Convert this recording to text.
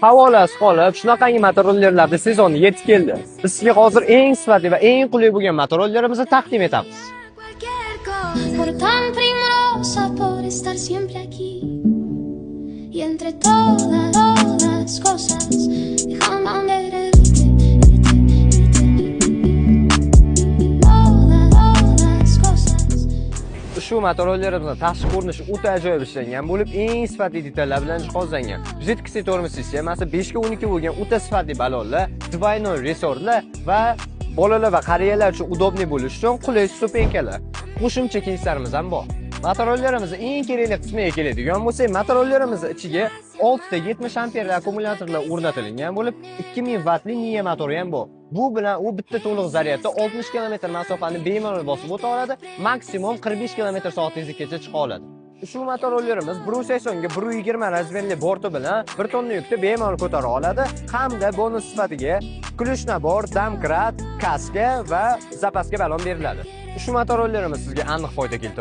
havolasi qolib, shunaqangi motorollerlarda sezoni yetib keldi. Biz sizga hozir eng sifatli va eng qulay bo'lgan motorollerimizni taqdim etamiz. Por tan primorosa por estar siempre aquí y entre todas cosas dejando todas cosas. Shu motorollerimizning tashqi ko'rinishi o'ta ajoyib ishlangan bo'lib, eng sifatli detallar bilan jihozlangan. Жеткisi tormoz sistemasi 5 ga 12 bo'lgan o'ta sifatli balonlar, двойной resorlar va bolalar va qariyalar uchun udobli bo'lish uchun qulay stupenkalar. Qo'shimcha keyslarimiz ham bor. Motorollerimizning eng kerakli qismiga keladigan bo'lsak, motorollerimizning ichiga 6 ta 70 amperli akkumulyatorlar o'rnatilgan bo'lib, 2000 wattli miya motori ham bor. Bu bilan u bitta to'liq zaryadda 60 km masofani bemalol bosib o'ta oladi, maksimum 45 km/soatgacha chiqa oladi. Shu motorollerimiz 180 ga 120 razmerli borti bilan 1 tonna yukni bemalol ko'tara oladi, hamda bonus sifatida kluch nabor, domkrat, kaska va zapaska balon beriladi. Shu motorollerimiz sizga aniq foyda keltiradi.